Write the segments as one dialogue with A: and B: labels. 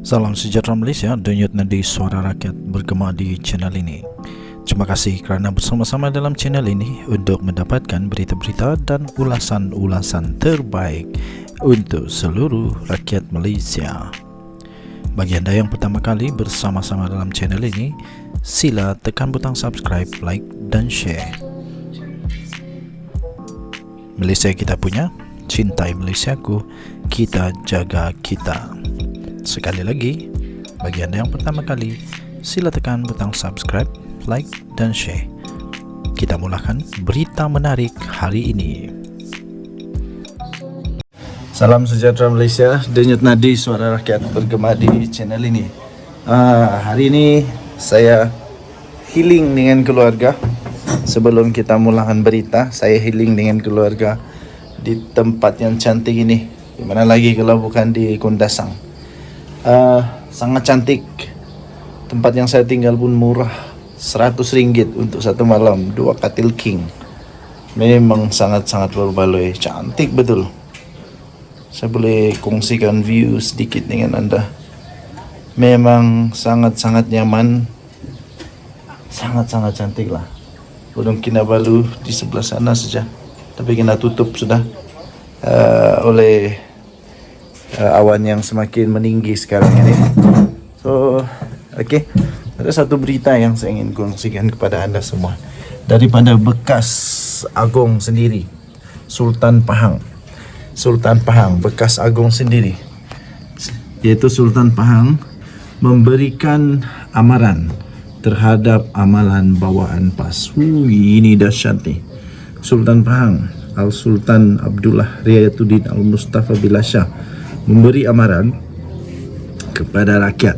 A: Salam sejahtera Malaysia, denyut nadi suara rakyat bergema di channel ini. Terima kasih kerana bersama-sama dalam channel ini untuk mendapatkan berita-berita dan ulasan-ulasan terbaik untuk seluruh rakyat Malaysia. Bagi anda yang pertama kali bersama-sama dalam channel ini, sila tekan butang subscribe, like dan share. Malaysia kita punya, cintai Malaysiaku, kita jaga kita. Sekali lagi, bagi anda yang pertama kali, sila tekan butang subscribe, like dan share. Kita mulakan berita menarik hari ini. Salam sejahtera Malaysia, denyut nadi suara rakyat bergema di channel ini. Hari ini saya healing dengan keluarga. Sebelum kita mulakan berita, saya healing dengan keluarga di tempat yang cantik ini. Di mana lagi kalau bukan di Kundasang. Sangat cantik. Tempat yang saya tinggal pun murah, RM100 untuk satu malam, 2 katil king. Memang sangat-sangat berbaloi, cantik betul. Saya boleh kongsikan view sedikit dengan anda. Memang sangat-sangat nyaman, sangat-sangat cantik lah. Gunung Kinabalu di sebelah sana saja, tapi kena tutup sudah oleh awan yang semakin meninggi sekarang ini. So, okay. Ada satu berita yang saya ingin kongsikan kepada anda semua daripada bekas Agong sendiri, Sultan Pahang. Sultan Pahang, bekas Agong sendiri, yaitu Sultan Pahang memberikan amaran terhadap amalan bawaan PAS. Ini dahsyat nih. Sultan Pahang, Al-Sultan Abdullah Riayatuddin Al-Mustafa Bilasha memberi amaran kepada rakyat,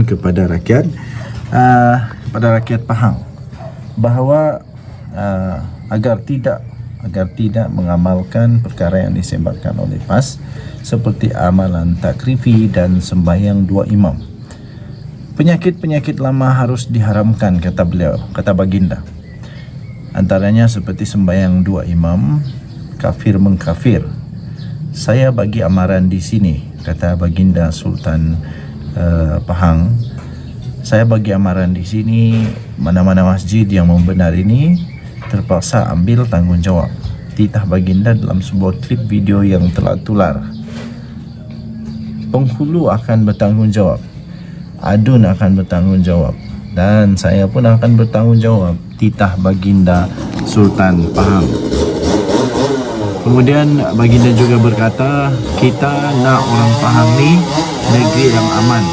A: kepada rakyat Pahang bahawa agar tidak mengamalkan perkara yang disebarkan oleh PAS seperti amalan takrifi dan sembahyang dua imam. Penyakit-penyakit lama harus diharamkan, kata beliau, kata baginda. Antaranya seperti sembahyang dua imam, kafir mengkafir. Saya bagi amaran di sini, kata baginda Sultan Pahang. Saya bagi amaran di sini, mana-mana masjid yang membenar ini terpaksa ambil tanggungjawab. Titah baginda dalam sebuah klip video yang telah tular. Penghulu akan bertanggungjawab, adun akan bertanggungjawab, dan saya pun akan bertanggungjawab. Titah baginda Sultan Pahang. Kemudian baginda juga berkata, kita nak orang Pahang ni negeri yang aman,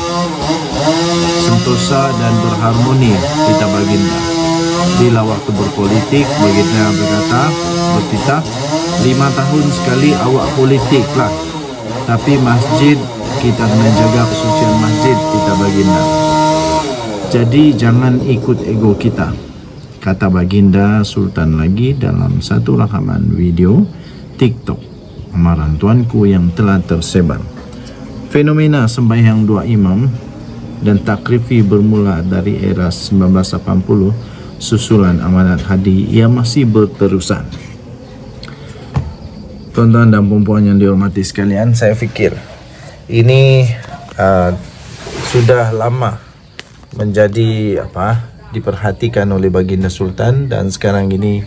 A: sentosa dan berharmoni, kata baginda. Bila waktu berpolitik, baginda bertitah, 5 tahun sekali awak politik lah, tapi masjid kita kena jaga kesucian masjid, kata baginda. Jadi jangan ikut ego kita, kata baginda Sultan lagi dalam satu rakaman video TikTok amaran tuanku yang telah tersebar. Fenomena sembahyang dua imam dan takrifi bermula dari era 1980 susulan amanat hadi yang masih berterusan. Tuan-tuan dan puan-puan yang dihormati sekalian, saya fikir ini sudah lama menjadi diperhatikan oleh baginda Sultan, dan sekarang ini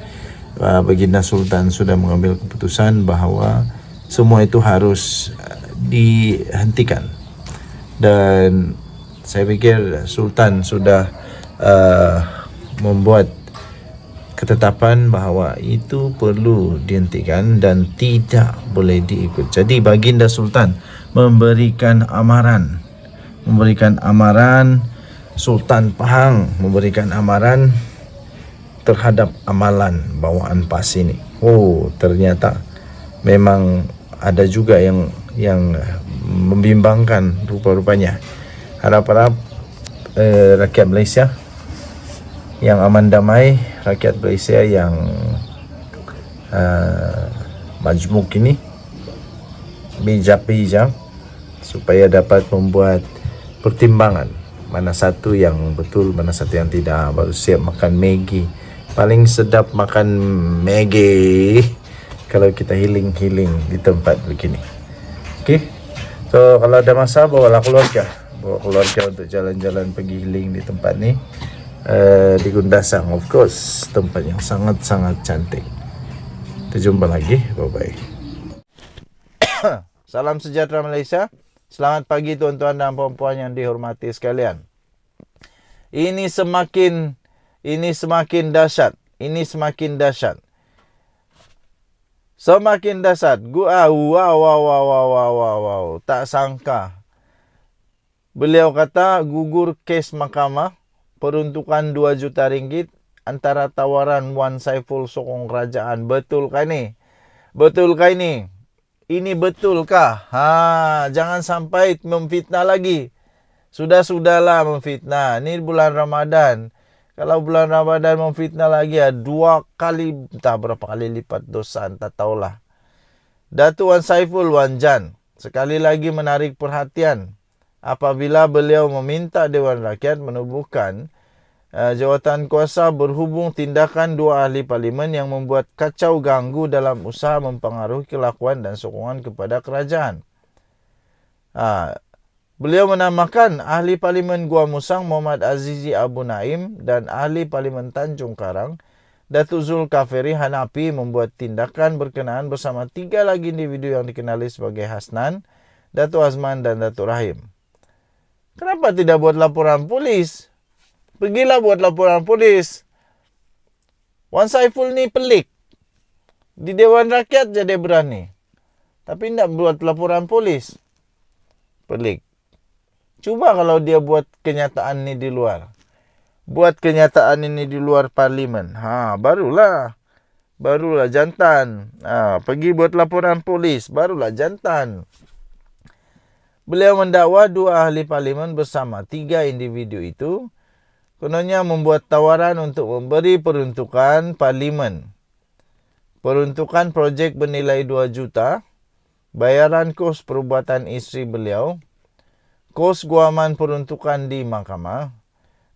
A: baginda Sultan sudah mengambil keputusan bahawa semua itu harus dihentikan. Dan saya fikir Sultan sudah membuat ketetapan bahawa itu perlu dihentikan dan tidak boleh diikut. Jadi baginda Sultan memberikan amaran, Sultan Pahang memberikan amaran terhadap amalan bawaan PAS ini. Oh, ternyata memang ada juga yang membimbangkan rupa-rupanya. Harap-harap rakyat Malaysia yang aman damai, rakyat Malaysia yang majmuk ini bijak supaya dapat membuat pertimbangan mana satu yang betul, mana satu yang tidak. Baru siap makan Maggi. Paling sedap makan Maggi kalau kita healing di tempat begini. Okey. So kalau ada masa bawa keluarga untuk jalan-jalan pergi healing di tempat ni. Di Gundasang, of course, tempat yang sangat-sangat cantik. Kita jumpa lagi, bye bye. Salam sejahtera Malaysia. Selamat pagi tuan-tuan dan puan-puan yang dihormati sekalian. Ini semakin dahsyat. Semakin dahsyat. Wow. Tak sangka. Beliau kata gugur kes mahkamah, peruntukan 2 juta ringgit antara tawaran Wan Saiful sokong kerajaan. Betulkah ini? Ini betulkah? Jangan sampai memfitnah lagi. Sudahlah memfitnah. Ini bulan Ramadan. Kalau bulan Ramadan memfitnah lagi 2 kali, entah berapa kali lipat dosa, entah tahulah. Datuk Wan Saiful Wan Jan sekali lagi menarik perhatian apabila beliau meminta Dewan Rakyat menubuhkan jawatan kuasa berhubung tindakan 2 ahli parlimen yang membuat kacau ganggu dalam usaha mempengaruhi kelakuan dan sokongan kepada kerajaan. Beliau menamakan ahli parlimen Gua Musang Muhammad Azizi Abu Naim dan ahli parlimen Tanjung Karang Datuk Zulkafli Hanafi membuat tindakan berkenaan bersama 3 lagi individu yang dikenali sebagai Hasnan, Datuk Azman dan Datuk Rahim. Kenapa tidak buat laporan polis? Pergilah buat laporan polis. Wan Saiful ni pelik. Di Dewan Rakyat je dia berani. Tapi tidak buat laporan polis. Pelik. Cuba kalau dia buat kenyataan ni di luar. Buat kenyataan ini di luar parlimen. Barulah jantan. Pergi buat laporan polis. Barulah jantan. Beliau mendakwa 2 ahli parlimen bersama 3 individu itu kononnya membuat tawaran untuk memberi peruntukan parlimen. Peruntukan projek bernilai 2 juta, bayaran kos perubatan isteri beliau, kos guaman peruntukan di mahkamah,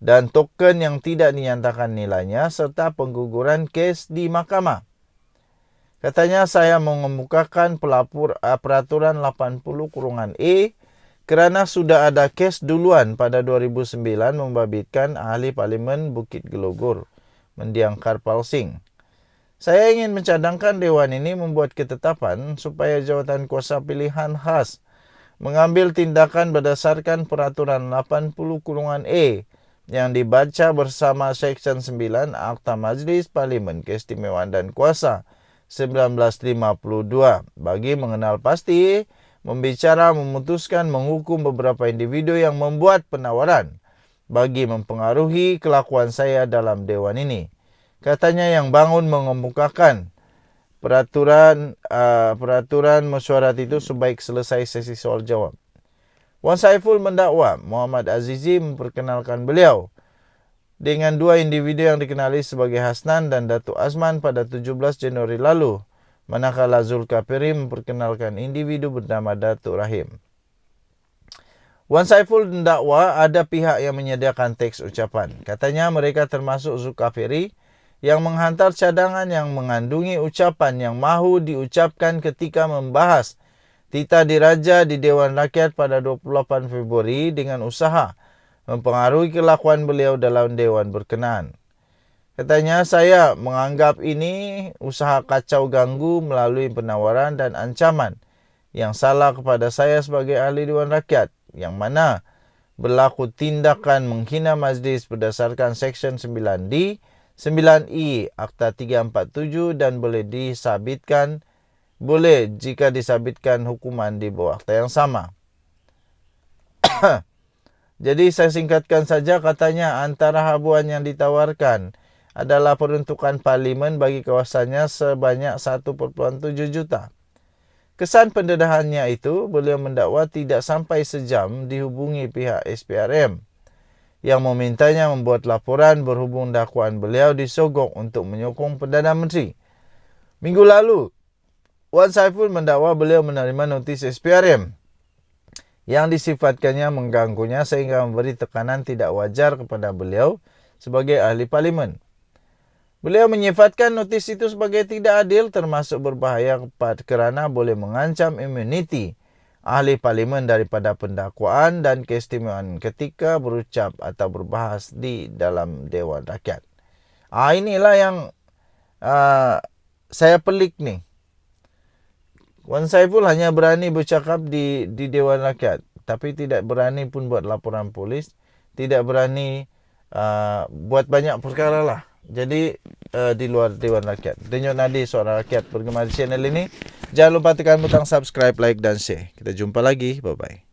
A: dan token yang tidak dinyatakan nilainya serta pengguguran kes di mahkamah. Katanya saya mengemukakan peraturan 80/E kerana sudah ada kes duluan pada 2009 membabitkan ahli parlimen Bukit Gelogor, Mendiang Karpal Singh. Saya ingin mencadangkan Dewan ini membuat ketetapan supaya jawatan kuasa pilihan khas mengambil tindakan berdasarkan peraturan 80/E yang dibaca bersama Seksyen 9 Akta Majlis Parlimen Keistimewaan dan Kuasa 1952 bagi mengenal pasti, membicara, memutuskan, menghukum beberapa individu yang membuat penawaran bagi mempengaruhi kelakuan saya dalam Dewan ini. Katanya yang bangun mengemukakan peraturan mesyuarat itu sebaik selesai sesi soal jawab. Wan Saiful mendakwa Muhammad Azizi memperkenalkan beliau dengan 2 individu yang dikenali sebagai Hasnan dan Datuk Azman pada 17 Januari lalu. Manakala Zulkafli memperkenalkan individu bernama Datuk Rahim. Wan Saiful mendakwa ada pihak yang menyediakan teks ucapan. Katanya mereka termasuk Zulkafli yang menghantar cadangan yang mengandungi ucapan yang mahu diucapkan ketika membahas Tita Diraja di Dewan Rakyat pada 28 Februari dengan usaha mempengaruhi kelakuan beliau dalam Dewan berkenaan. Katanya saya menganggap ini usaha kacau ganggu melalui penawaran dan ancaman yang salah kepada saya sebagai ahli Dewan Rakyat yang mana berlaku tindakan menghina majlis berdasarkan Seksyen 9D, 9E Akta 347 dan boleh jika disabitkan hukuman di bawah akta yang sama. Jadi saya singkatkan saja, katanya antara habuan yang ditawarkan adalah peruntukan parlimen bagi kawasannya sebanyak 1.7 juta. Kesan pendedahannya itu, beliau mendakwa tidak sampai sejam dihubungi pihak SPRM yang memintanya membuat laporan berhubung dakwaan beliau disogok untuk menyokong Perdana Menteri. Minggu lalu, Wan Saiful mendakwa beliau menerima notis SPRM yang disifatkannya mengganggunya sehingga memberi tekanan tidak wajar kepada beliau sebagai ahli parlimen. Beliau menyifatkan notis itu sebagai tidak adil termasuk berbahaya kerana boleh mengancam imuniti ahli parlimen daripada pendakwaan dan keistimewaan ketika berucap atau berbahas di dalam Dewan Rakyat. Inilah yang saya pelik nih. Wan Saiful hanya berani bercakap di Dewan Rakyat, tapi tidak berani pun buat laporan polis, tidak berani buat banyak perkara lah. Jadi di luar Dewan Rakyat. Denyut Nadi Suara Rakyat, penggemar channel ini. Jangan lupa tekan butang subscribe, like dan share. Kita jumpa lagi. Bye bye.